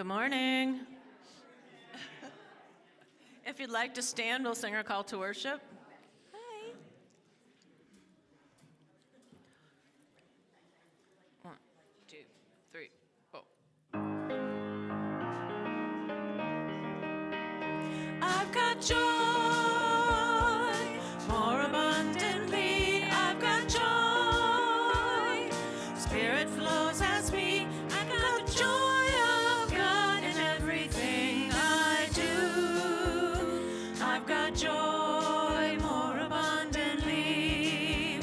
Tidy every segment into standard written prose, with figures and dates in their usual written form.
Good morning. If you'd like to stand, we'll sing our call to worship. Hi. 1, 2, 3, 4. I've got joy, more abundantly. I've got joy. Spirit flows as me. I've got the joy of God in everything I do. I've got joy more abundantly.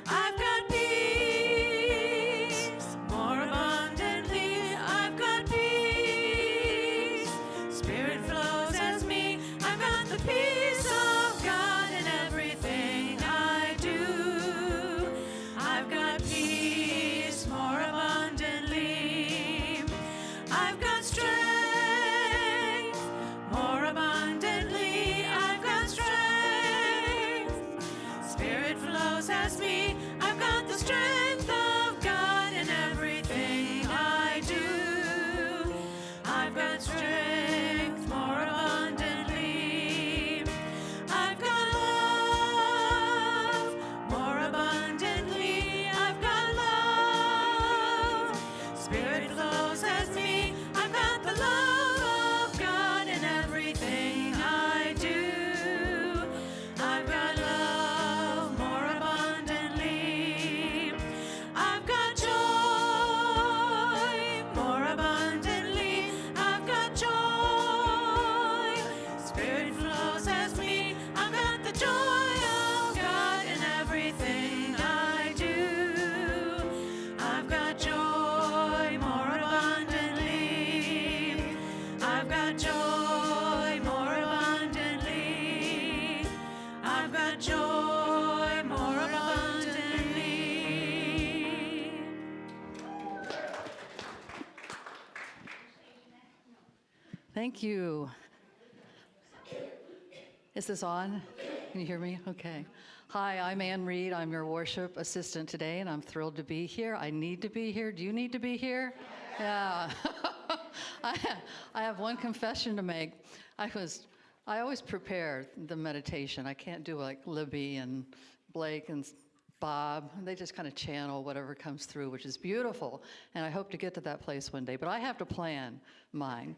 I've got peace more abundantly. I've got peace. Spirit flows as me. I've got the peace of God in everything I do. I've got peace more abundantly. I've got strength more abundantly. I've got strength. Spirit flows as me. I've got the strength of God in everything I do. I've got strength more abundantly. I've got love more abundantly. I've got love. Spirit flows as me. I've got the love of God in everything I do. I've got love more abundantly. I've got joy more abundantly. I've got joy. Spirit flows as me. I've got the joy of God in everything I do. I've got joy more abundantly. I've got joy more abundantly. I've got joy more abundantly. Thank you. Is this on? Can you hear me? Okay. Hi, I'm Ann Reed. I'm your worship assistant today, and I'm thrilled to be here. I need to be here. Do you need to be here? Yeah. I have one confession to make. I always prepare the meditation. I can't do like Libby and Blake and Bob. They just kind of channel whatever comes through, which is beautiful. And I hope to get to that place one day. But I have to plan mine.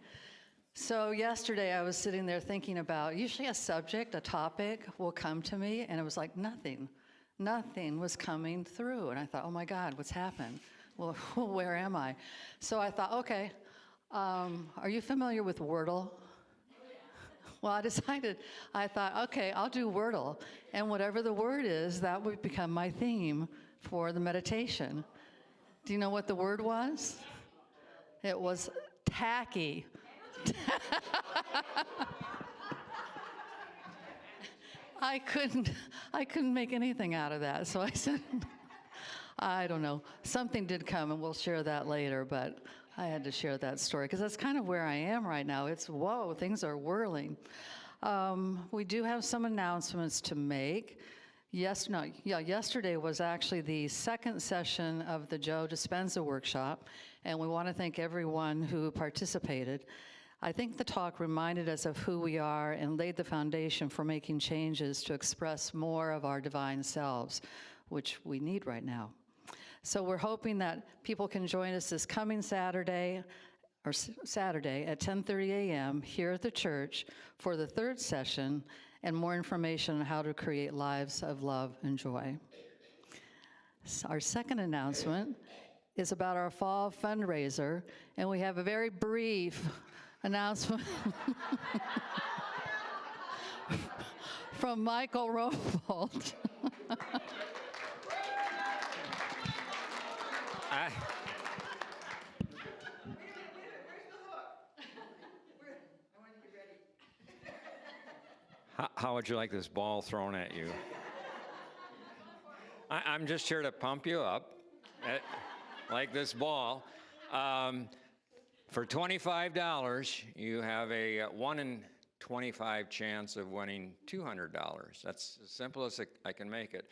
So yesterday I was sitting there thinking about, usually a subject, a topic will come to me, and it was like nothing was coming through. And I thought, oh my God, what's happened? Well, where am I? So I thought, okay, are you familiar with Wordle? Well, I thought, okay, I'll do Wordle. And whatever the word is, that would become my theme for the meditation. Do you know what the word was? It was tacky. I couldn't make anything out of that. So I said, I don't know. Something did come, and we'll share that later, but I had to share that story because that's kind of where I am right now. It's, whoa, things are whirling. We do have some announcements to make. Yesterday was actually the second session of the Joe Dispenza workshop, and we want to thank everyone who participated. I think the talk reminded us of who we are and laid the foundation for making changes to express more of our divine selves, which we need right now. So we're hoping that people can join us this coming Saturday at 10:30 a.m. here at the church for the third session and more information on how to create lives of love and joy. So our second announcement is about our fall fundraiser, and we have a very brief announcement from Michael Rofold. How would you like this ball thrown at you? I'm just here to pump you up, like this ball. For $25, you have a 1 in 25 chance of winning $200. That's as simple as I can make it.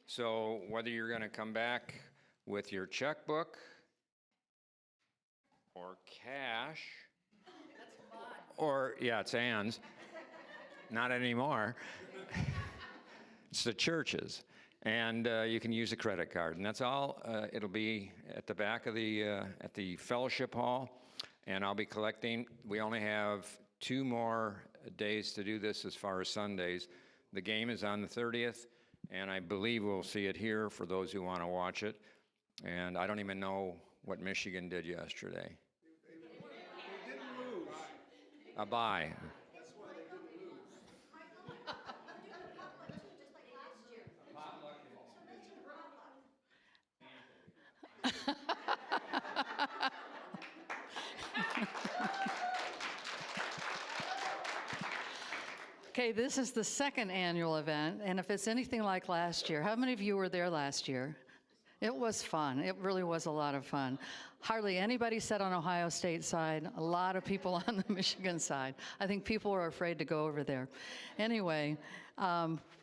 So whether you're going to come back with your checkbook or cash, or yeah, it's Ann's. Not anymore. It's the church's. And you can use a credit card. And that's all. It'll be at the back of at the fellowship hall. And I'll be collecting. We only have 2 more days to do this as far as Sundays. The game is on the 30th, and I believe we'll see it here for those who want to watch it. And I don't even know what Michigan did yesterday. They didn't lose. A bye. That's why they didn't lose. Okay, this is the second annual event, and if it's anything like last year, how many of you were there last year? It was fun. It really was a lot of fun. Hardly anybody sat on Ohio State side, a lot of people on the Michigan side. I think people were afraid to go over there. Anyway,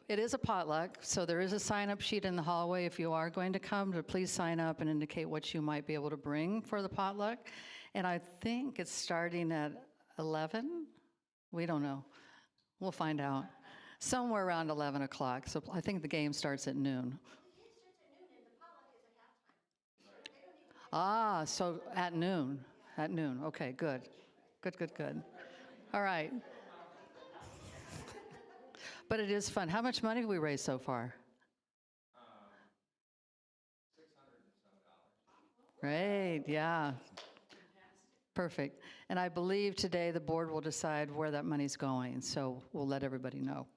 it is a potluck, so there is a sign-up sheet in the hallway. If you are going to come, to please sign up and indicate what you might be able to bring for the potluck. And I think it's starting at 11? We don't know. We'll find out. Somewhere around 11 o'clock. So I think the game starts at noon. Ah, so at noon. At noon. Okay, good. Good. All right. But it is fun. How much money have we raised so far? $600 Great, yeah. Perfect. And I believe today the board will decide where that money's going, so we'll let everybody know.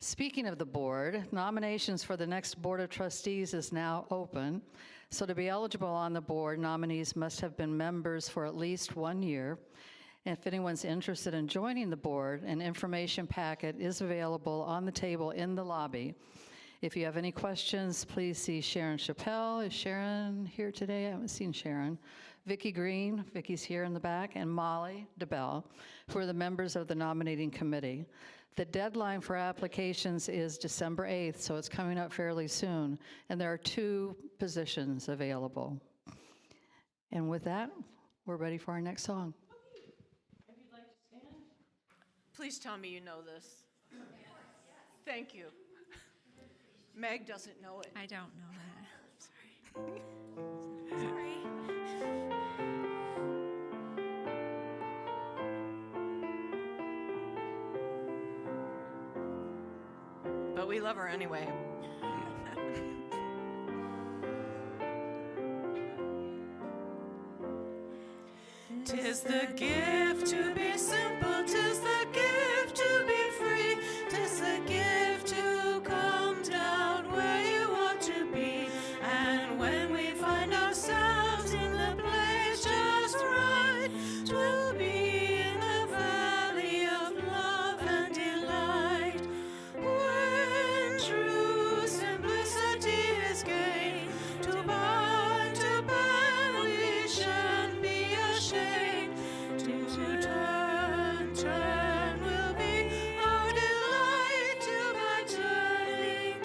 Speaking of the board, nominations for the next Board of Trustees is now open. So to be eligible on the board, nominees must have been members for at least 1 year. And if anyone's interested in joining the board, an information packet is available on the table in the lobby. If you have any questions, please see Sharon Chappelle. Is Sharon here today? I haven't seen Sharon. Vicki Green, Vicki's here in the back, and Molly DeBell, who are the members of the nominating committee. The deadline for applications is December 8th, so it's coming up fairly soon, and there are 2 positions available. And with that, we're ready for our next song. If you'd like to stand. Please tell me you know this. Thank you. Meg doesn't know it. I don't know that. I'm sorry. Sorry. But we love her anyway. Tis the gift to be simple, tis the gift to be free, tis the gift to come down where you want to be. And when we find ourselves in the place just right, 'twill be in the valley of love and delight. When true simplicity is gained, to bow and to bend we shan't be ashamed. To turn will be our delight, till by turning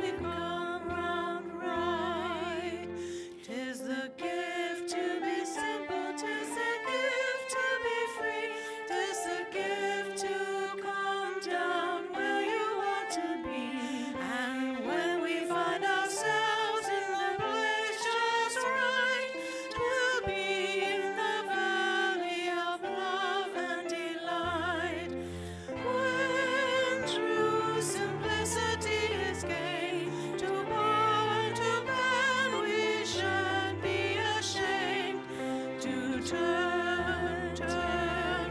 we come round right. 'Tis the gift to be simple, 'tis the gift to be free, 'tis the gift to come down where you want to be. And when we find ourselves in the place just right, 'twill be in the valley of love and delight. When true simplicity is gained, to bow and to bend we shan't be ashamed. To turn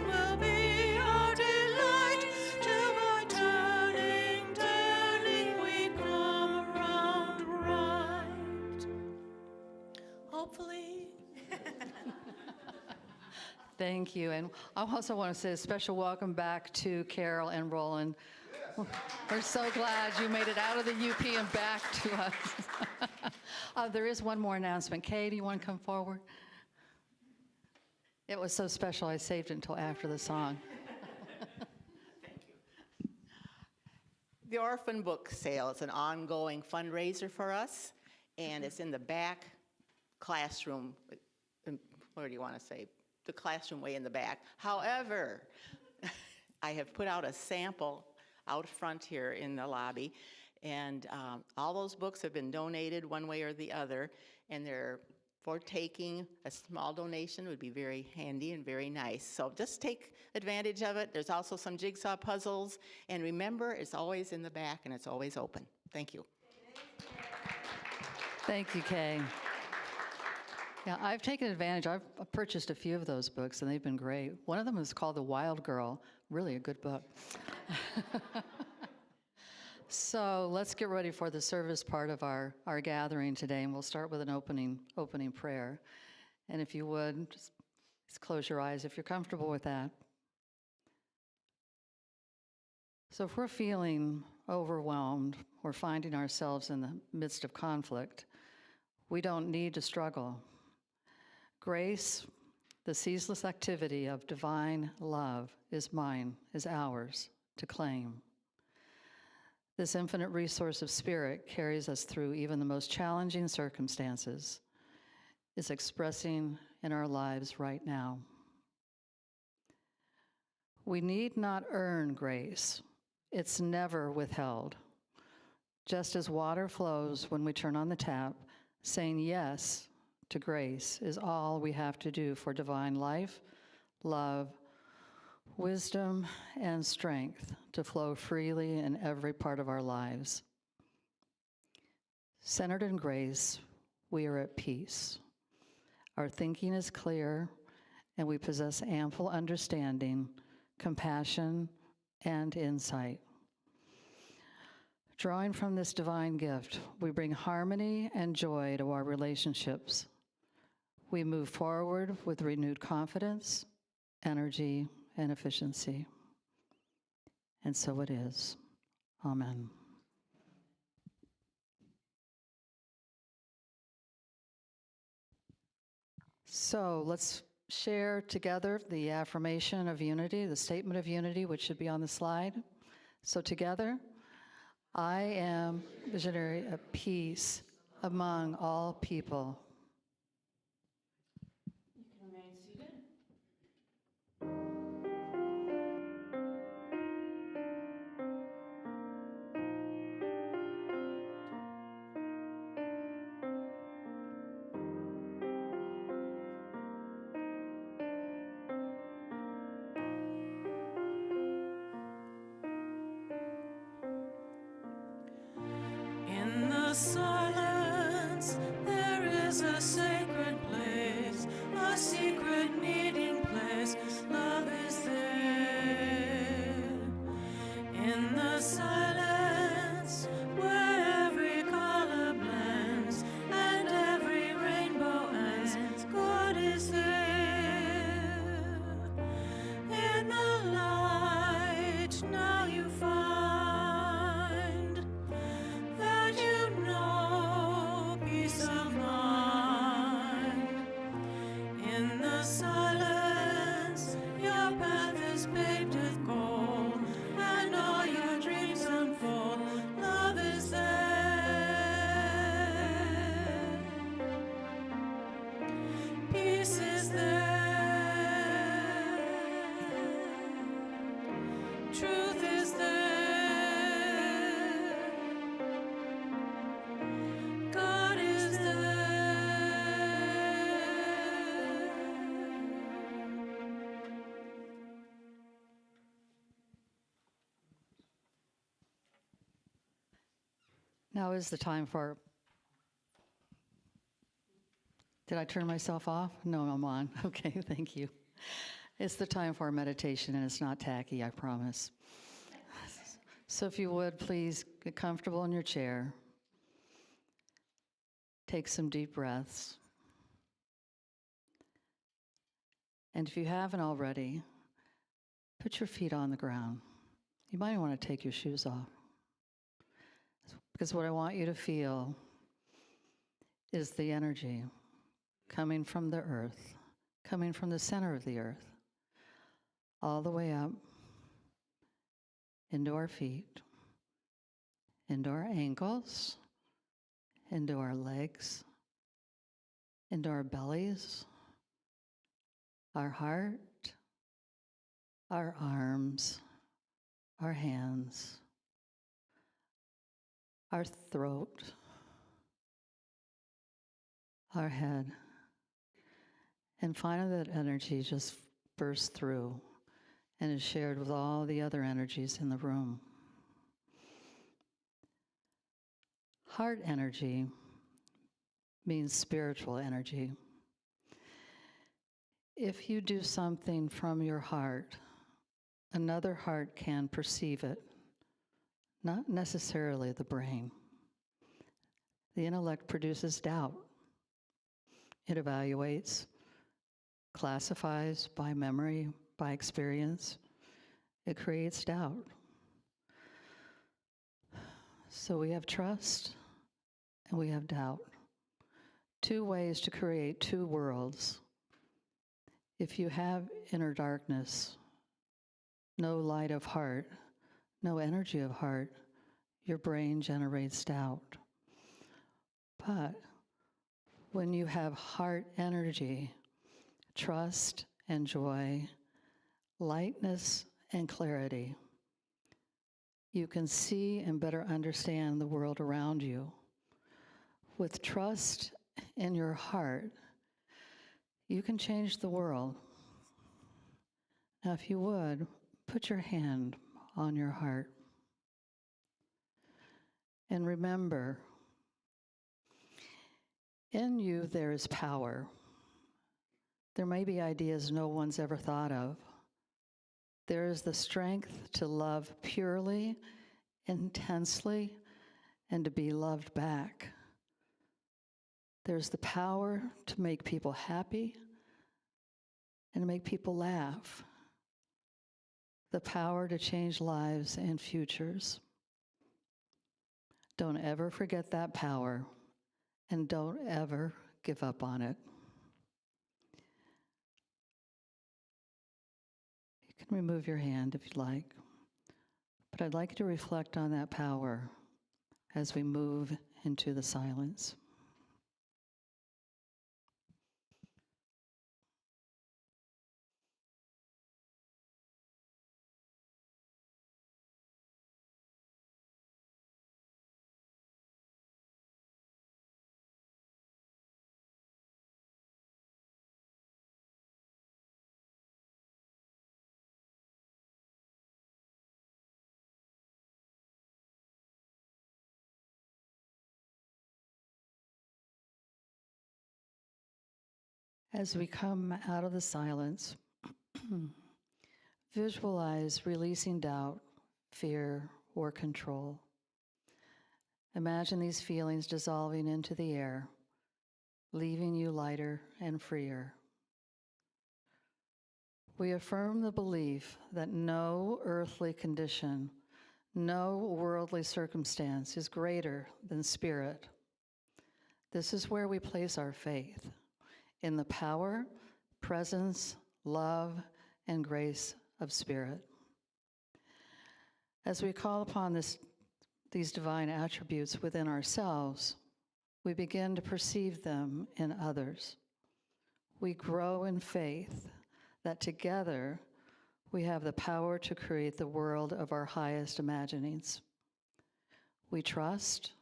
will be our delight, till by turning we come around right. Hopefully. Thank you. And I also want to say a special welcome back to Carol and Roland. We're so glad you made it out of the UP and back to us. There is one more announcement. Kay, do you want to come forward? It was so special, I saved it until after the song. The Orphan Book Sale is an ongoing fundraiser for us, and it's in the back classroom. Where do you want to say? the classroom way in the back. However, I have put out a sample out front here in the lobby, and all those books have been donated one way or the other, and they're for taking. A small donation would be very handy and very nice. So just take advantage of it. There's also some jigsaw puzzles, and remember, it's always in the back and it's always open. Thank you. Thank you, Kay. Yeah, I've taken advantage. I've purchased a few of those books, and they've been great. One of them is called The Wild Girl, really a good book. So let's get ready for the service part of our gathering today, and we'll start with an opening prayer. And if you would, just close your eyes if you're comfortable with that. So if we're feeling overwhelmed or finding ourselves in the midst of conflict, we don't need to struggle. Grace, the ceaseless activity of divine love, is mine, is ours to claim. This infinite resource of spirit carries us through even the most challenging circumstances, is expressing in our lives right now. We need not earn grace. It's never withheld. Just as water flows when we turn on the tap, saying yes to grace is all we have to do for divine life, love, wisdom, and strength to flow freely in every part of our lives. Centered in grace, we are at peace. Our thinking is clear, and we possess ample understanding, compassion, and insight. Drawing from this divine gift, we bring harmony and joy to our relationships. We move forward with renewed confidence, energy, and efficiency. And so it is. Amen. So let's share together the affirmation of unity, the statement of unity, which should be on the slide. So together, I am visionary of peace among all people. In the silence, there is a sacred place, a secret meeting place. Love is there. In the silence, where every color blends and every rainbow ends, God is there. In the light, now you find that you know peace of mind. In the silence, your path is paved with gold, and all your dreams unfold. Love is there. Peace is there. Truth is there. God is there. Now is the time for. Did I turn myself off? No, I'm on. Okay, thank you. It's the time for our meditation, and it's not tacky, I promise. So if you would, please get comfortable in your chair. Take some deep breaths. And if you haven't already, put your feet on the ground. You might want to take your shoes off. Because what I want you to feel is the energy coming from the earth, coming from the center of the earth, all the way up into our feet, into our ankles, into our legs, into our bellies, our heart, our arms, our hands, our throat, our head. And finally, that energy just bursts through and is shared with all the other energies in the room. Heart energy means spiritual energy. If you do something from your heart, another heart can perceive it, not necessarily the brain. The intellect produces doubt. It evaluates, classifies by memory, by experience. It creates doubt. So we have trust and we have doubt. Two ways to create two worlds. If you have inner darkness, no light of heart, no energy of heart, your brain generates doubt. But when you have heart energy, trust and joy, lightness and clarity, you can see and better understand the world around you. With trust in your heart, you can change the world. Now, if you would, put your hand on your heart. And remember, in you there is power. There may be ideas no one's ever thought of. There is the strength to love purely, intensely, and to be loved back. There's the power to make people happy and to make people laugh. The power to change lives and futures. Don't ever forget that power, and don't ever give up on it. You can remove your hand if you'd like, but I'd like you to reflect on that power as we move into the silence. As we come out of the silence, visualize releasing doubt, fear, or control. Imagine these feelings dissolving into the air, leaving you lighter and freer. We affirm the belief that no earthly condition, no worldly circumstance is greater than spirit. This is where we place our faith, in the power, presence, love, and grace of spirit. As we call upon these divine attributes within ourselves, we begin to perceive them in others. We grow in faith that together we have the power to create the world of our highest imaginings. We trust,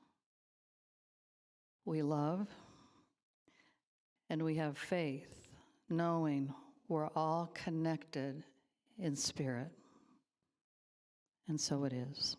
we love, and we have faith, knowing we're all connected in spirit. And so it is.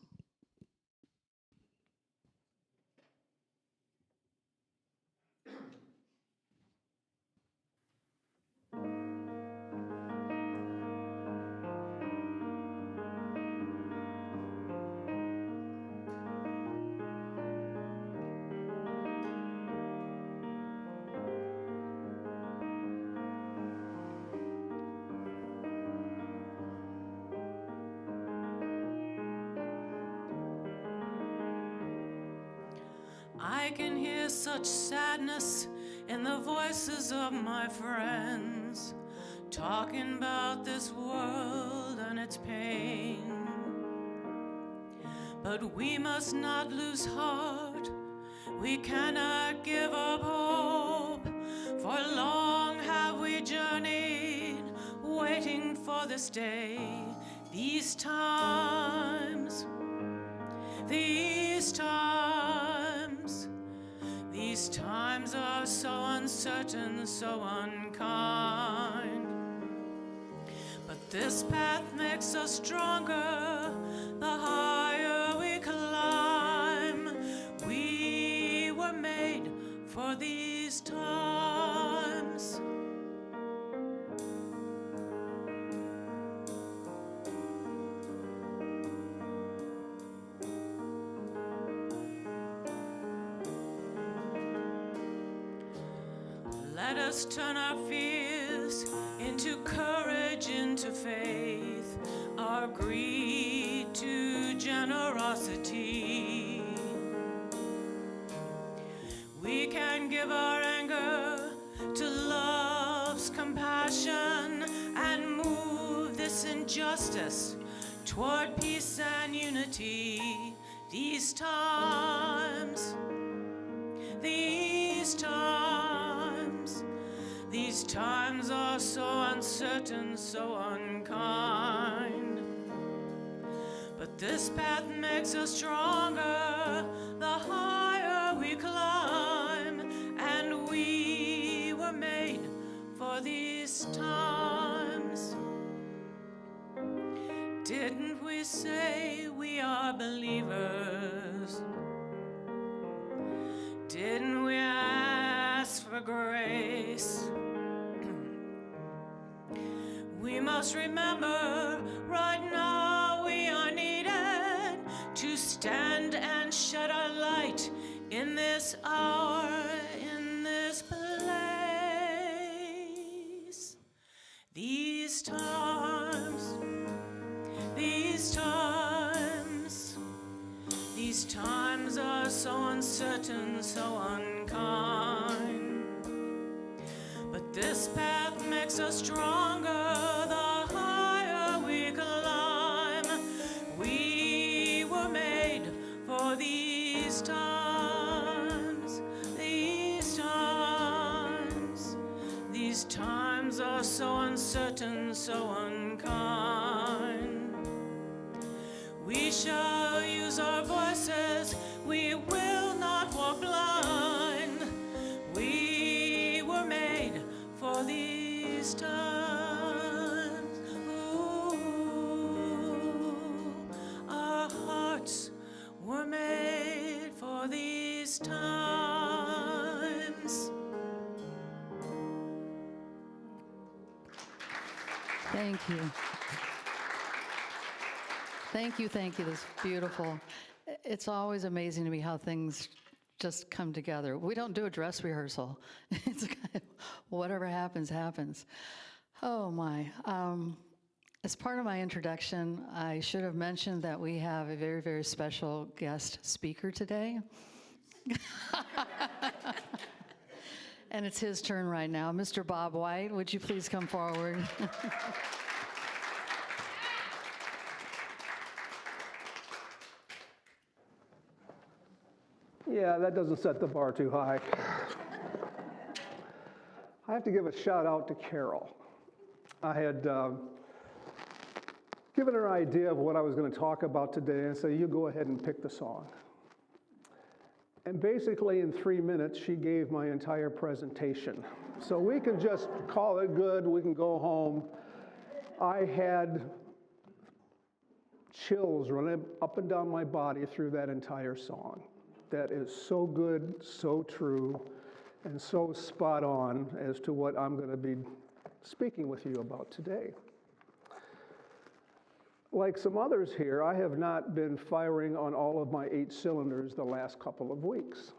I can hear such sadness in the voices of my friends, talking about this world and its pain. But we must not lose heart, we cannot give up hope, for long have we journeyed for this day, these times, these times. These times are so uncertain, so unkind. But this path makes us stronger, the higher we climb. We were made for these times. Let us turn our fears into courage, into faith, our greed to generosity. We can give our anger to love's compassion and move this injustice toward peace and unity. These times, these times, these times are so uncertain, so unkind. But this path makes us stronger, the higher we climb, and we were made for these times. Didn't we say we are believers? Didn't we ask for grace? We must remember right now we are needed to stand and shed our light in this hour, in this place. These times, these times, these times are so uncertain, so unkind. But this path makes us stronger, the higher we climb. We were made for these times, these times. These times are so uncertain, so unkind. We shall use our voices, we will not walk blind. We were made for these times. Ooh, our hearts were made for these times. Thank you. Thank you, thank you. That's beautiful. It's always amazing to me how things just come together. We don't do a dress rehearsal. It's kind of whatever happens, happens. Oh my. As part of my introduction, I should have mentioned that we have a very, very special guest speaker today. And it's his turn right now. Mr. Bob White, would you please come forward? Yeah, that doesn't set the bar too high. I have to give a shout out to Carol. I had given her an idea of what I was going to talk about today and said, you go ahead and pick the song. And basically in 3 minutes, she gave my entire presentation. So we can just call it good, we can go home. I had chills running up and down my body through that entire song. That is so good, so true, and so spot on as to what I'm going to be speaking with you about today. Like some others here, I have not been firing on all of my 8 cylinders the last couple of weeks,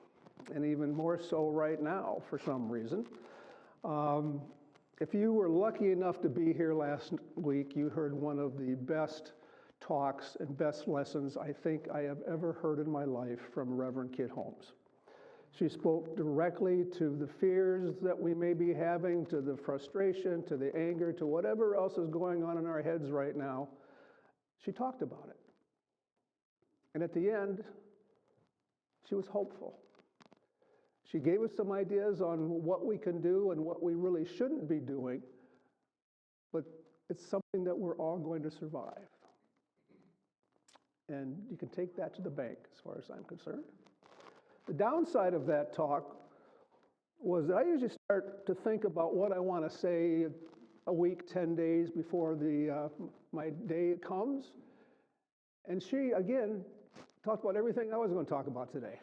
and even more so right now for some reason. If you were lucky enough to be here last week, you heard one of the best talks and best lessons I think I have ever heard in my life from Reverend Kit Holmes. She spoke directly to the fears that we may be having, to the frustration, to the anger, to whatever else is going on in our heads right now. She talked about it. And at the end, she was hopeful. She gave us some ideas on what we can do and what we really shouldn't be doing. But it's something that we're all going to survive. And you can take that to the bank as far as I'm concerned. The downside of that talk was that I usually start to think about what I want to say a week, 10 days before my day comes. And she, again, talked about everything I was going to talk about today.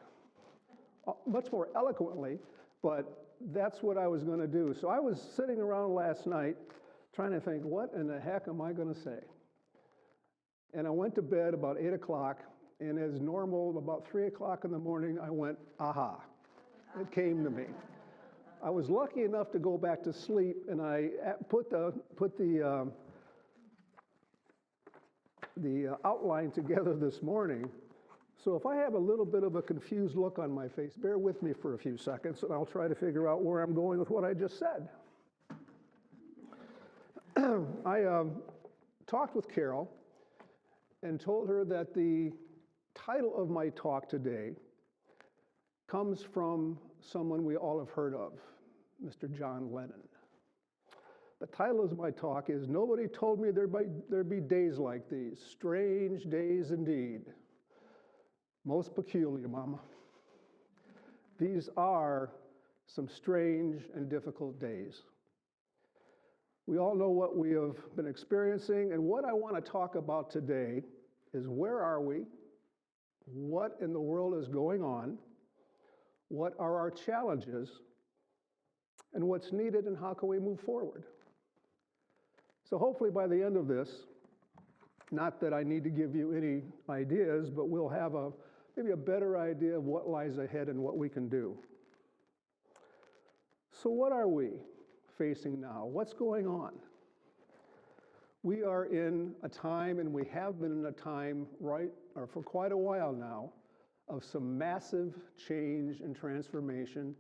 Much more eloquently, but that's what I was going to do. So I was sitting around last night trying to think, what in the heck am I going to say? And I went to bed about 8 o'clock, and as normal, about 3 o'clock in the morning, I went, aha. It came to me. I was lucky enough to go back to sleep, and I put the outline together this morning. So if I have a little bit of a confused look on my face, bear with me for a few seconds, and I'll try to figure out where I'm going with what I just said. I talked with Carol and told her that the title of my talk today comes from someone we all have heard of, Mr. John Lennon. The title of my talk is, Nobody Told Me There'd Be Days Like These. Strange days indeed. Most peculiar, Mama. These are some strange and difficult days. We all know what we have been experiencing, and what I want to talk about today is where are we, what in the world is going on, what are our challenges, and what's needed, and how can we move forward. So hopefully by the end of this, not that I need to give you any ideas, but we'll have maybe a better idea of what lies ahead and what we can do. So what are we facing now? What's going on? We are in a time, and we have been in a time for quite a while now, of some massive change and transformation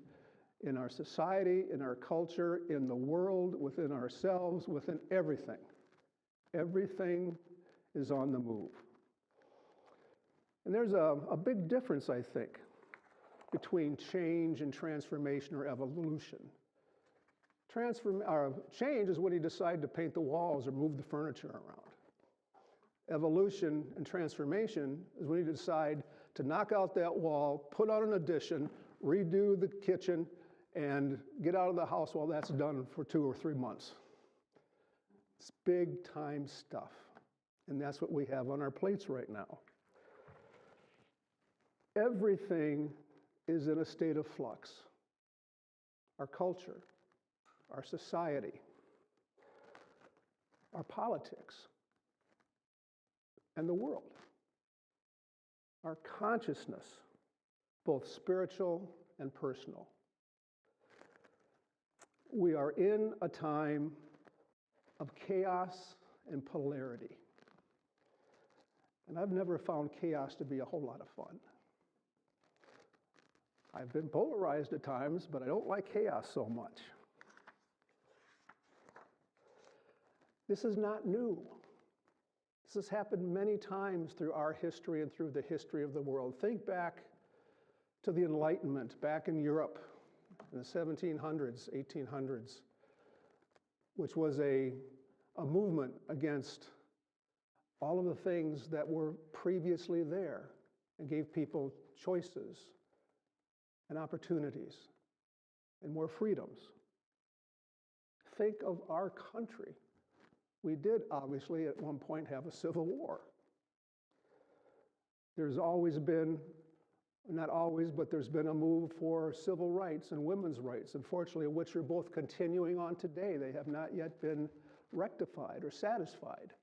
in our society, in our culture, in the world, within ourselves, within everything. Everything is on the move. And there's a big difference, I think, between change and transformation or evolution. Change is when you decide to paint the walls or move the furniture around. Evolution and transformation is when you decide to knock out that wall, put on an addition, redo the kitchen, and get out of the house while that's done for 2 or 3 months. It's big time stuff. And that's what we have on our plates right now. Everything is in a state of flux. Our culture, our society, our politics, and the world. Our consciousness, both spiritual and personal. We are in a time of chaos and polarity. And I've never found chaos to be a whole lot of fun. I've been polarized at times, but I don't like chaos so much. This is not new. This has happened many times through our history and through the history of the world. Think back to the Enlightenment, back in Europe in the 1700s, 1800s, which was a movement against all of the things that were previously there and gave people choices and opportunities and more freedoms. Think of our country. We did obviously at one point have a civil war. There's always been, not always, but there's been a move for civil rights and women's rights, unfortunately, which are both continuing on today. They have not yet been rectified or satisfied.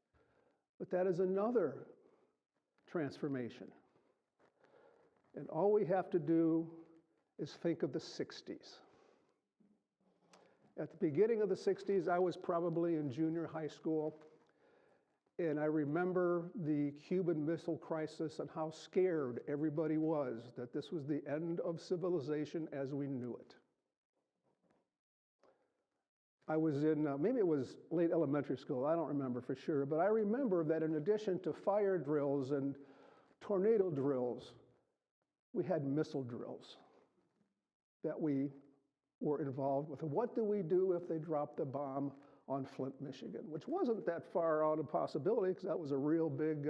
But that is another transformation. And all we have to do is think of the 60s. At the beginning of the 60s, I was probably in junior high school, and I remember the Cuban Missile Crisis and how scared everybody was that this was the end of civilization as we knew it. I was in, maybe it was late elementary school, I don't remember for sure, but I remember that in addition to fire drills and tornado drills, we had missile drills that we were involved with. What do we do if they drop the bomb on Flint, Michigan, which wasn't that far out of possibility because that was a real big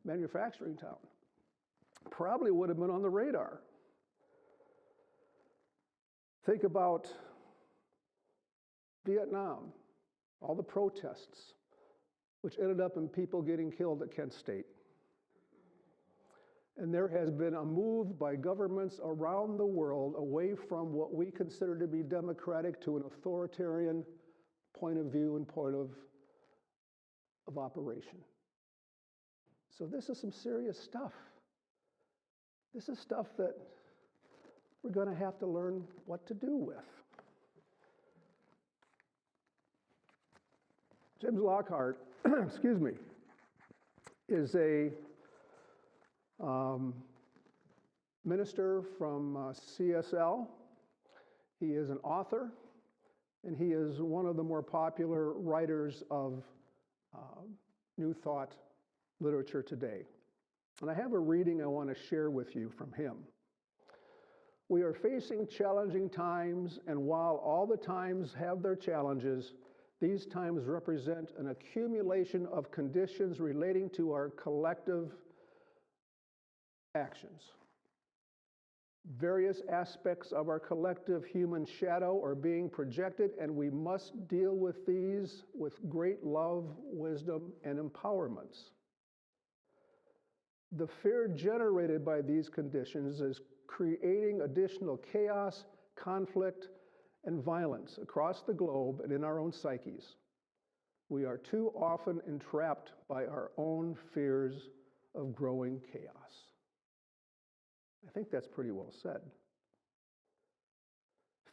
manufacturing town. Probably would have been on the radar. Think about Vietnam, all the protests, which ended up in people getting killed at Kent State. And there has been a move by governments around the world away from what we consider to be democratic to an authoritarian point of view and point of operation. So this is some serious stuff. This is stuff that we're going to have to learn what to do with. James Lockhart, excuse me, is a minister from CSL. He is an author, and he is one of the more popular writers of New Thought literature today. And I have a reading I want to share with you from him. We are facing challenging times, and while all the times have their challenges, these times represent an accumulation of conditions relating to our collective actions. Various aspects of our collective human shadow are being projected, and we must deal with these with great love, wisdom, and empowerments. The fear generated by these conditions is creating additional chaos, conflict, and violence across the globe and in our own psyches. We are too often entrapped by our own fears of growing chaos. I think that's pretty well said.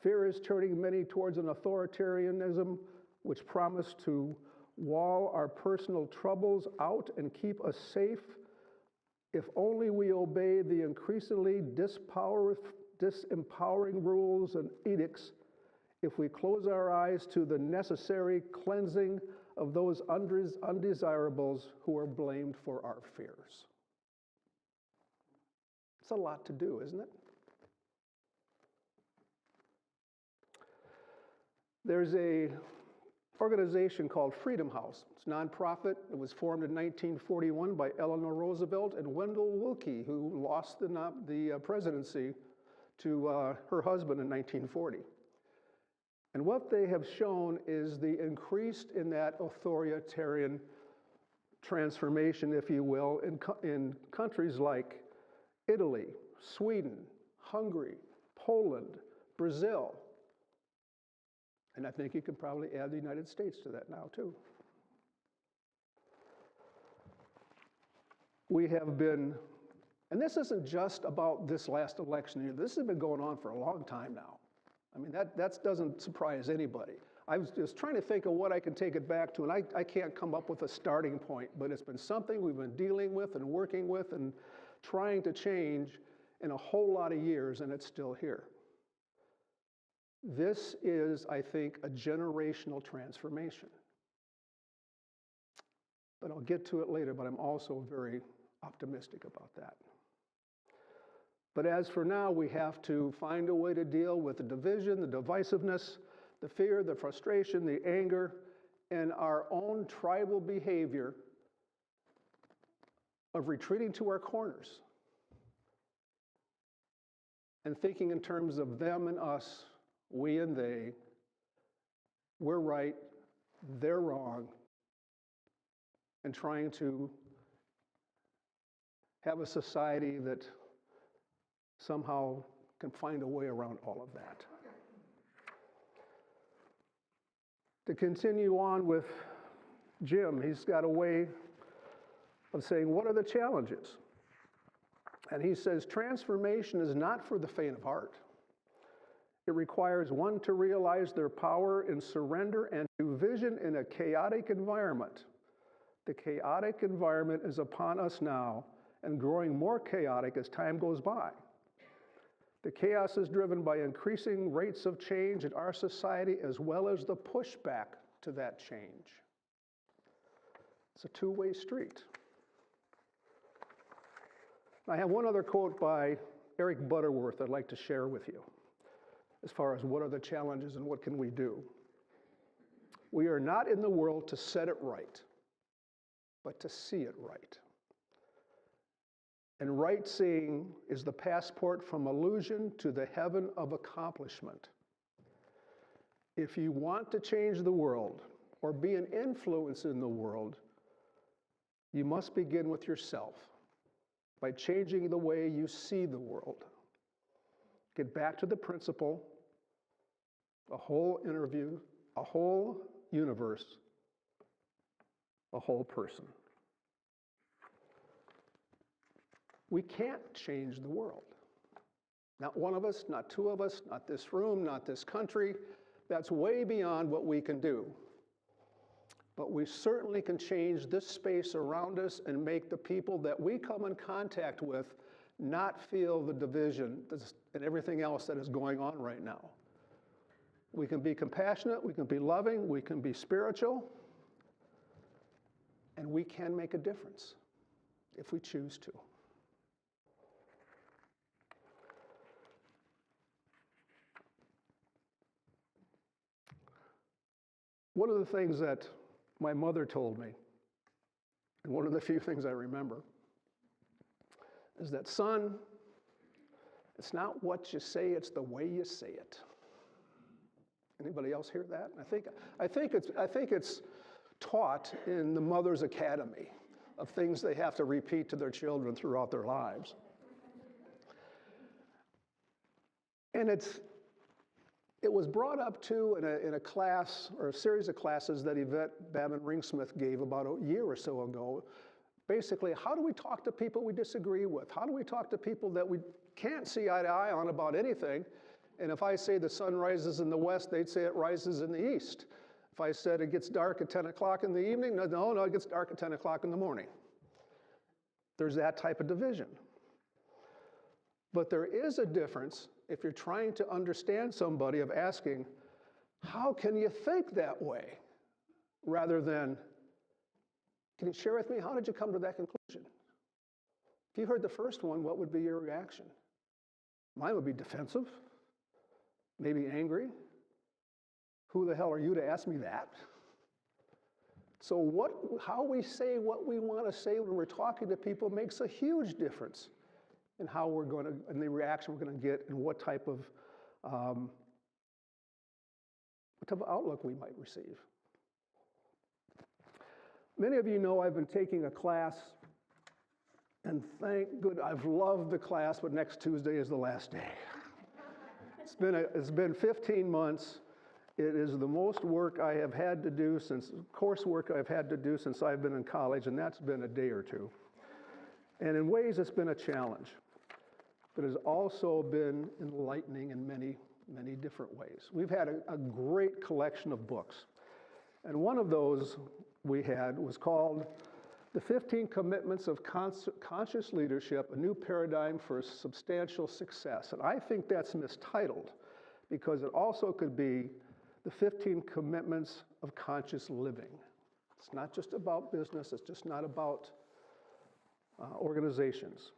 Fear is turning many towards an authoritarianism which promise to wall our personal troubles out and keep us safe if only we obey the increasingly disempowering rules and edicts, if we close our eyes to the necessary cleansing of those undesirables who are blamed for our fears. It's a lot to do, isn't it? There's a organization called Freedom House. It's a nonprofit. It was formed in 1941 by Eleanor Roosevelt and Wendell Willkie, who lost the presidency to her husband in 1940. And what they have shown is the increase in that authoritarian transformation, if you will, in countries like Italy, Sweden, Hungary, Poland, Brazil. And I think you could probably add the United States to that now, too. We have been, and this isn't just about this last election year, this has been going on for a long time now. I mean, that doesn't surprise anybody. I was just trying to think of what I can take it back to, and I can't come up with a starting point, but it's been something we've been dealing with and working with and trying to change in a whole lot of years, and it's still here. This is, I think, a generational transformation. But I'll get to it later, but I'm also very optimistic about that. But as for now, we have to find a way to deal with the division, the divisiveness, the fear, the frustration, the anger, and our own tribal behavior of retreating to our corners and thinking in terms of them and us, we and they, we're right, they're wrong, and trying to have a society that somehow can find a way around all of that. To continue on with Jim, he's got a way of saying, what are the challenges? And he says, transformation is not for the faint of heart. It requires one to realize their power in surrender and to vision in a chaotic environment. The chaotic environment is upon us now and growing more chaotic as time goes by. The chaos is driven by increasing rates of change in our society as well as the pushback to that change. It's a two-way street. I have one other quote by Eric Butterworth I'd like to share with you as far as what are the challenges and what can we do. We are not in the world to set it right, but to see it right. And right seeing is the passport from illusion to the heaven of accomplishment. If you want to change the world or be an influence in the world, you must begin with yourself by changing the way you see the world. Get back to the principle, a whole interview, a whole universe, a whole person. We can't change the world. Not one of us, not two of us, not this room, not this country. That's way beyond what we can do. But we certainly can change this space around us and make the people that we come in contact with not feel the division and everything else that is going on right now. We can be compassionate, we can be loving, we can be spiritual, and we can make a difference if we choose to. One of the things that my mother told me, and one of the few things I remember, is that, son, it's not what you say, it's the way you say it. Anybody else hear that? I think it's taught in the Mother's Academy of things they have to repeat to their children throughout their lives. And it was brought up too in a class or a series of classes that Yvette Babin Ringsmith gave about a year or so ago. Basically, how do we talk to people we disagree with? How do we talk to people that we can't see eye to eye on about anything? And if I say the sun rises in the west, they'd say it rises in the east. If I said it gets dark at 10 o'clock in the evening, no, it gets dark at 10 o'clock in the morning. There's that type of division. But there is a difference if you're trying to understand somebody of asking, how can you think that way? Rather than, can you share with me, how did you come to that conclusion? If you heard the first one, what would be your reaction? Mine would be defensive, maybe angry. Who the hell are you to ask me that? So how we say what we want to say when we're talking to people makes a huge difference in how we're going to, and the reaction we're going to get, and what type of outlook we might receive. Many of you know I've been taking a class, and thank goodness, I've loved the class, but next Tuesday is the last day. It's been 15 months. It is the most work I have had to do coursework I've had to do since I've been in college, and that's been a day or two. And in ways, it's been a challenge. But it has also been enlightening in many, many different ways. We've had a great collection of books. And one of those we had was called The 15 Commitments of Conscious Leadership, A New Paradigm for Substantial Success. And I think that's mistitled because it also could be The 15 Commitments of Conscious Living. It's not just about business, it's just not about organizations.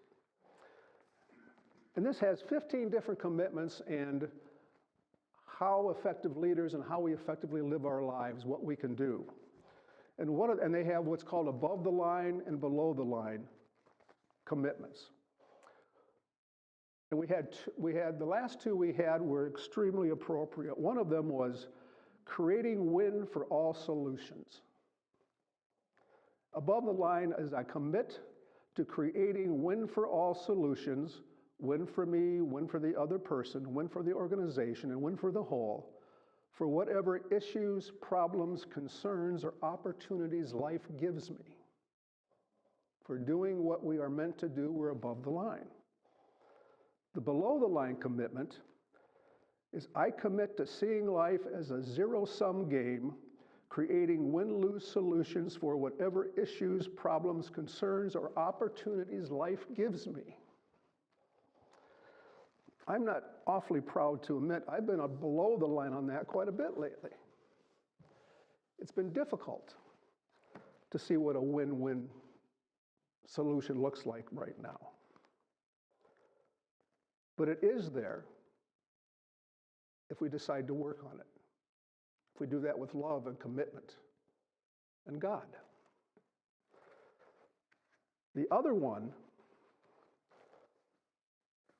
And this has 15 different commitments and how effective leaders and how we effectively live our lives, what we can do. And they have what's called above the line and below the line commitments. And we had the last two we had were extremely appropriate. One of them was creating win for all solutions. Above the line is I commit to creating win for all solutions, win for me, win for the other person, win for the organization, and win for the whole, for whatever issues, problems, concerns, or opportunities life gives me. For doing what we are meant to do, we're above the line. The below the line commitment is I commit to seeing life as a zero-sum game, creating win-lose solutions for whatever issues, problems, concerns, or opportunities life gives me. I'm not awfully proud to admit I've been below the line on that quite a bit lately. It's been difficult to see what a win-win solution looks like right now. But it is there if we decide to work on it, if we do that with love and commitment and God. The other one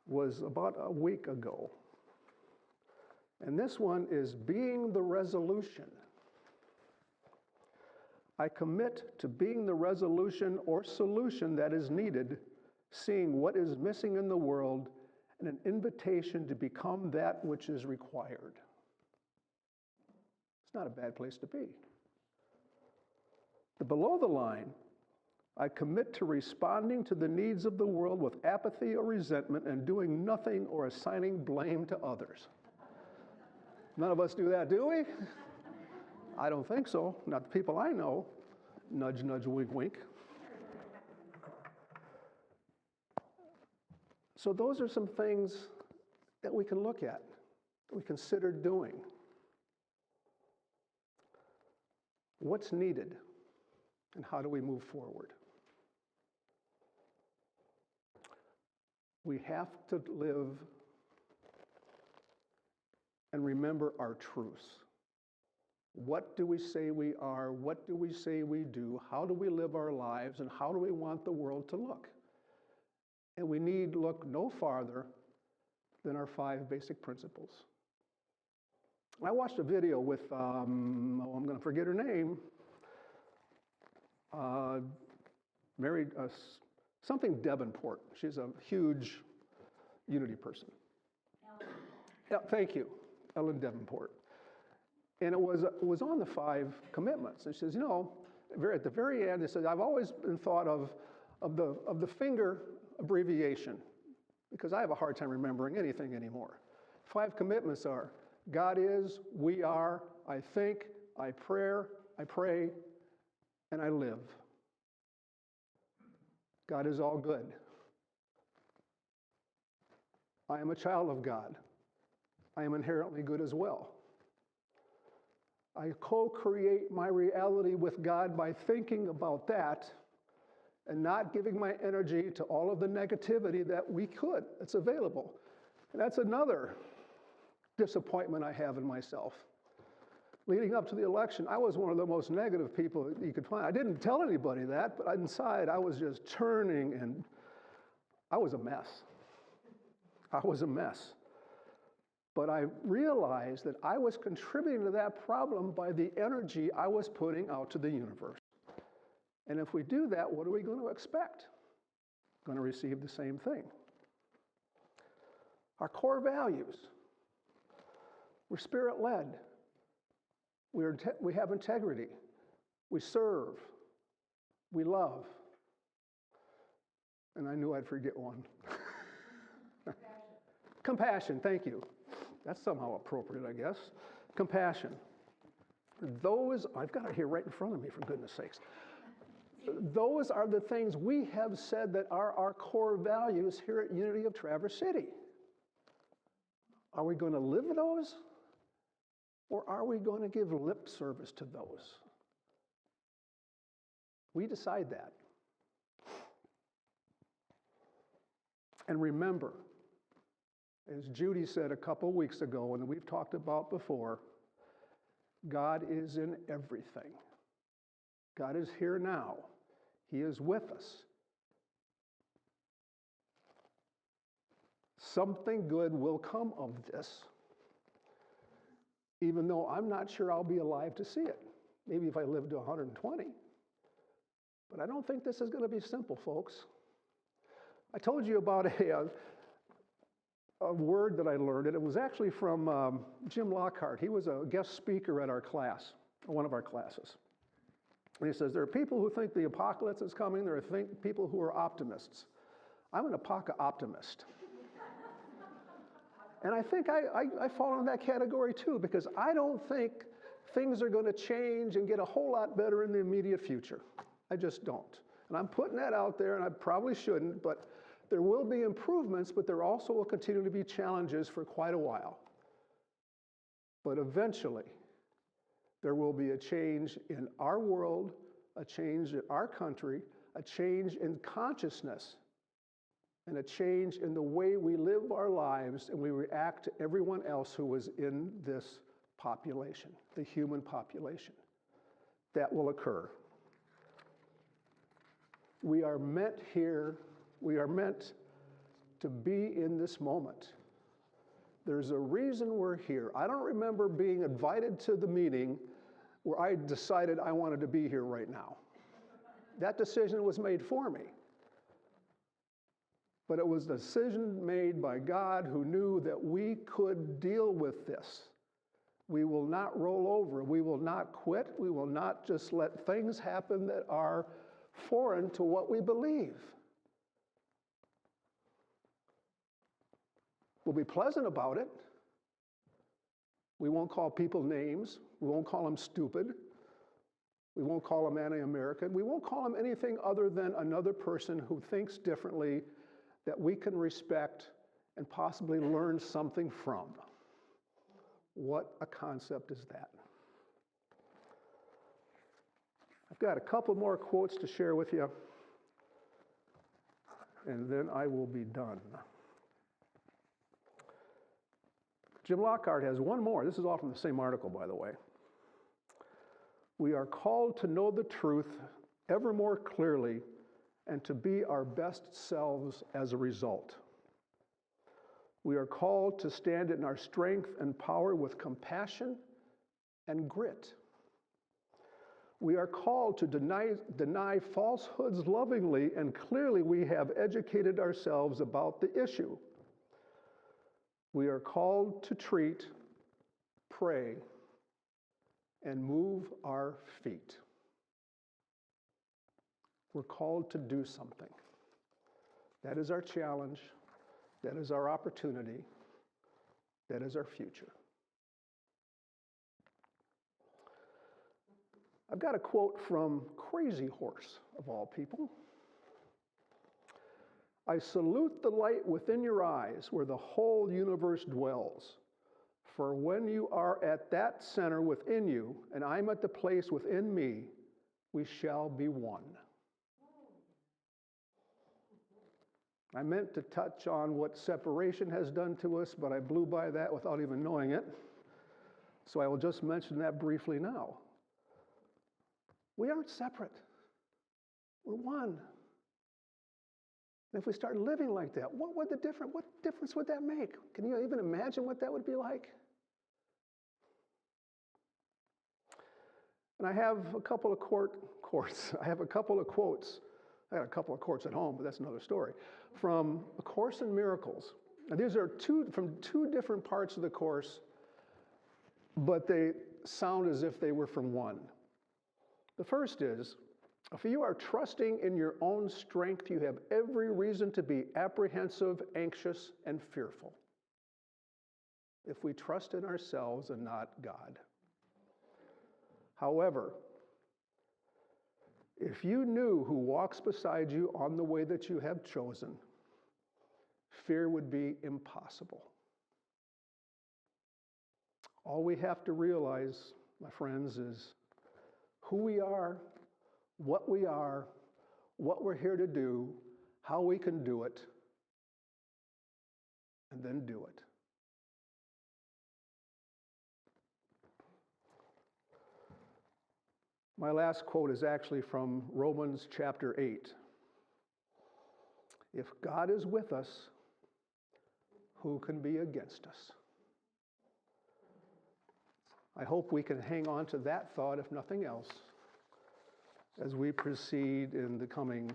was about a week ago. And this one is being the resolution. I commit to being the resolution or solution that is needed, seeing what is missing in the world, and an invitation to become that which is required. It's not a bad place to be. The below the line, I commit to responding to the needs of the world with apathy or resentment and doing nothing or assigning blame to others. None of us do that, do we? I don't think so. Not the people I know. Nudge, nudge, wink, wink. So those are some things that we can look at, that we consider doing. What's needed, and how do we move forward? We have to live and remember our truths. What do we say we are? What do we say we do? How do we live our lives? And how do we want the world to look? And we need look no farther than our 5 basic principles. I watched a video with, I'm going to forget her name, something Davenport. She's a huge Unity person. Yeah, thank you, Ellen Davenport. And it was on the 5 commitments. And she says, you know, at the very end, it says, I've always been thought of the finger abbreviation, because I have a hard time remembering anything anymore. 5 commitments are, God is, we are, I think, I pray, and I live. God is all good. I am a child of God. I am inherently good as well. I co-create my reality with God by thinking about that and not giving my energy to all of the negativity that's available. And that's another disappointment I have in myself. Leading up to the election, I was one of the most negative people you could find. I didn't tell anybody that, but inside I was just turning, and I was a mess. I was a mess. But I realized that I was contributing to that problem by the energy I was putting out to the universe. And if we do that, what are we going to expect? Going to receive the same thing. Our core values. We're spirit-led. We have integrity. We serve. We love. And I knew I'd forget one. Compassion, thank you. That's somehow appropriate, I guess. Compassion. Those, I've got it here right in front of me, for goodness sakes. Those are the things we have said that are our core values here at Unity of Traverse City. Are we going to live those? Or are we going to give lip service to those? We decide that. And remember, as Judy said a couple weeks ago, and we've talked about before, God is in everything. God is here now. He is with us. Something good will come of this, even though I'm not sure I'll be alive to see it. Maybe if I live to 120. But I don't think this is going to be simple, folks. I told you about a word that I learned, and it was actually from Jim Lockhart. He was a guest speaker at our class, one of our classes. And he says, there are people who think the apocalypse is coming. There are people who are optimists. I'm an apoca-optimist. And I think I fall in that category too, because I don't think things are going to change and get a whole lot better in the immediate future. I just don't. And I'm putting that out there, and I probably shouldn't, but there will be improvements, but there also will continue to be challenges for quite a while. But eventually, there will be a change in our world, a change in our country, a change in consciousness, and a change in the way we live our lives and we react to everyone else who is in this population, the human population. That will occur. We are meant here, we are meant to be in this moment. There's a reason we're here. I don't remember being invited to the meeting where I decided I wanted to be here right now. That decision was made for me. But it was a decision made by God who knew that we could deal with this. We will not roll over. We will not quit. We will not just let things happen that are foreign to what we believe. We'll be pleasant about it. We won't call people names. We won't call them stupid. We won't call them anti-American. We won't call them anything other than another person who thinks differently that we can respect and possibly learn something from. What a concept is that? I've got a couple more quotes to share with you, and then I will be done. Jim Lockhart has one more. This is all from the same article, by the way. We are called to know the truth ever more clearly and to be our best selves as a result. We are called to stand in our strength and power with compassion and grit. We are called to deny falsehoods lovingly, and clearly we have educated ourselves about the issue. We are called to treat, pray, and move our feet. We're called to do something. That is our challenge. That is our opportunity. That is our future. I've got a quote from Crazy Horse, of all people. I salute the light within your eyes where the whole universe dwells. For when you are at that center within you, and I'm at the place within me, we shall be one. I meant to touch on what separation has done to us, but I blew by that without even knowing it. So I will just mention that briefly now. We aren't separate. We're one. And if we start living like that, what difference would that make? Can you even imagine what that would be like? And I have a couple of quotes. I have a couple of quotes. I got a couple of quotes at home, but that's another story. From A Course in Miracles. And these are from two different parts of the Course, but they sound as if they were from one. The first is, if you are trusting in your own strength, you have every reason to be apprehensive, anxious, and fearful. If we trust in ourselves and not God. However, if you knew who walks beside you on the way that you have chosen, fear would be impossible. All we have to realize, my friends, is who we are, what we're here to do, how we can do it, and then do it. My last quote is actually from Romans chapter 8. If God is with us, who can be against us? I hope we can hang on to that thought, if nothing else, as we proceed in the coming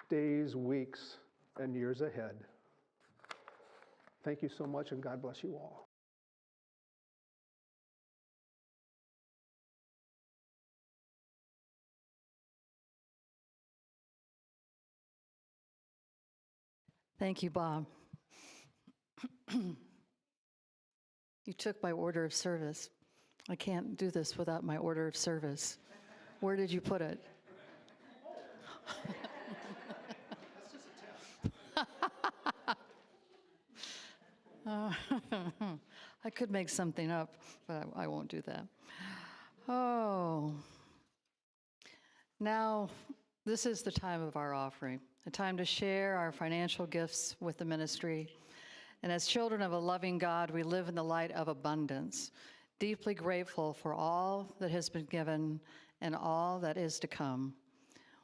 days, weeks, and years ahead. Thank you so much, and God bless you all. Thank you, Bob. You took my order of service. I can't do this without my order of service. Where did you put it? I could make something up, but I won't do that. Oh. Now, this is the time of our offering, a time to share our financial gifts with the ministry. And as children of a loving God, we live in the light of abundance. deeply grateful for all that has been given and all that is to come.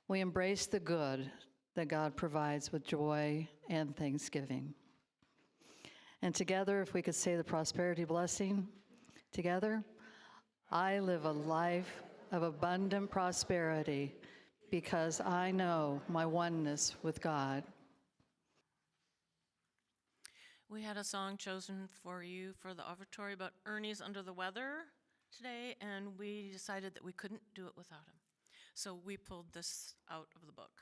We embrace the good that God provides with joy and thanksgiving. And together, if we could say the prosperity blessing together, I live a life of abundant prosperity because I know my oneness with God. We had a song chosen for you for the offertory, but Ernie's under the weather today, and we decided that we couldn't do it without him. So we pulled this out of the book.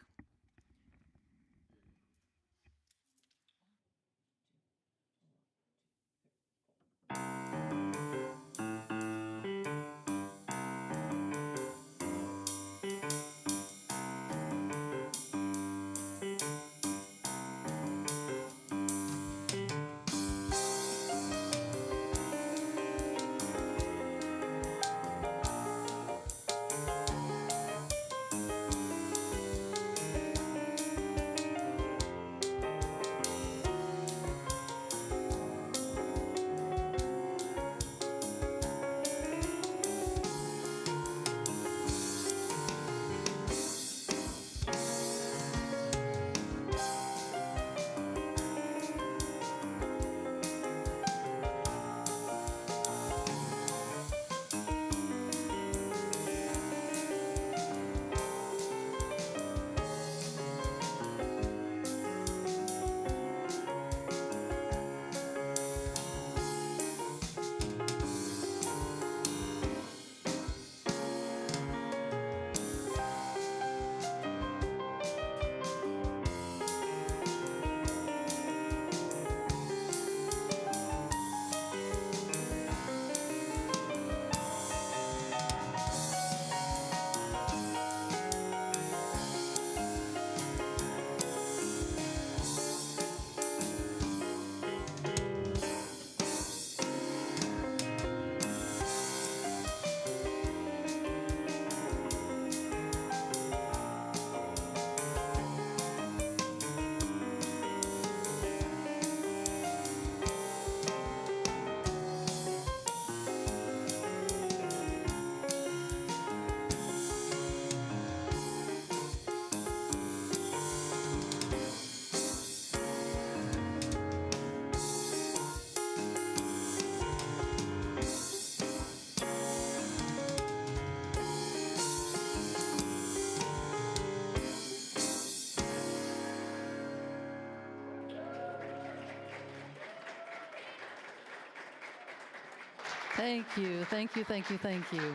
Thank you, thank you, thank you, thank you.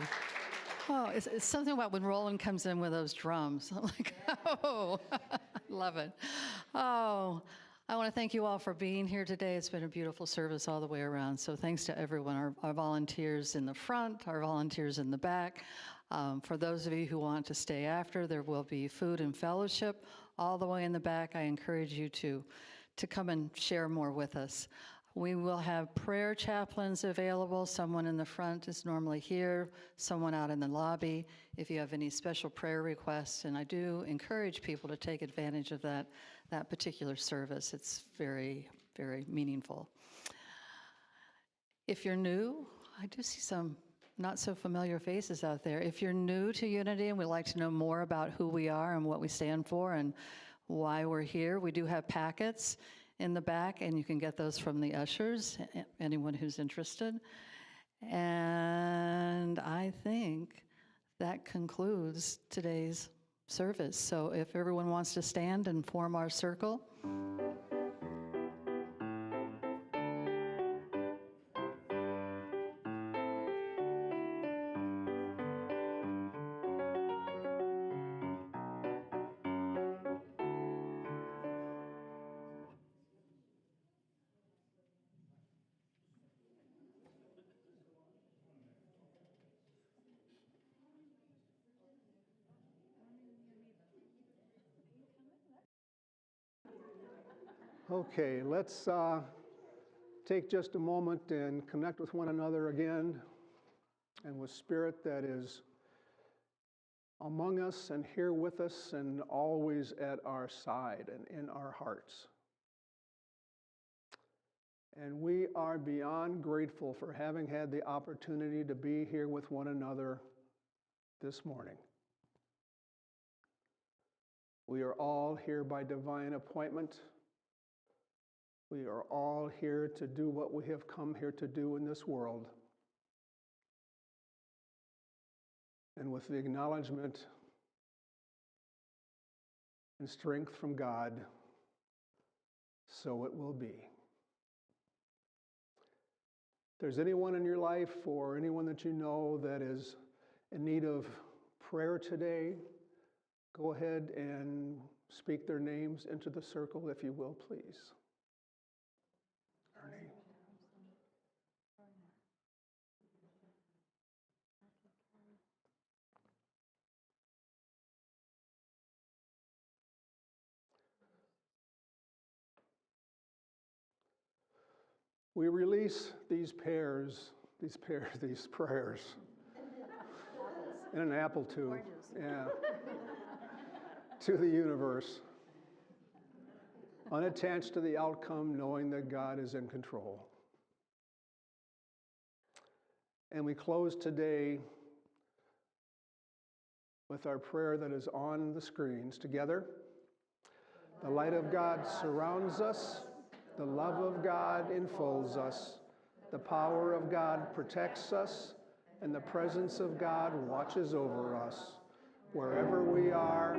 Oh, it's something about when Roland comes in with those drums. I'm like, oh, I love it. Oh, I want to thank you all for being here today. It's been a beautiful service all the way around. So thanks to everyone, our volunteers in the front, our volunteers in the back. For those of you who want to stay after, there will be food and fellowship all the way in the back. I encourage you to come and share more with us. We will have prayer chaplains available. Someone in the front is normally here, someone out in the lobby, if you have any special prayer requests. And I do encourage people to take advantage of that particular service. It's very, very meaningful. If you're new, I do see some not so familiar faces out there. If you're new to Unity and would like to know more about who we are and what we stand for and why we're here, we do have packets in the back, and you can get those from the ushers, anyone who's interested. And I think that concludes today's service. So if everyone wants to stand and form our circle. Okay, let's take just a moment and connect with one another again and with Spirit that is among us and here with us and always at our side and in our hearts. And we are beyond grateful for having had the opportunity to be here with one another this morning. We are all here by divine appointment. We are all here to do what we have come here to do in this world. And with the acknowledgement and strength from God, so it will be. If there's anyone in your life or anyone that you know that is in need of prayer today, go ahead and speak their names into the circle, if you will, please. Ernie. We release these prayers, and an apple too, yeah, to the universe, unattached to the outcome, knowing that God is in control. And we close today with our prayer that is on the screens together. The light of God surrounds us. The love of God enfolds us. The power of God protects us. And the presence of God watches over us. Wherever we are,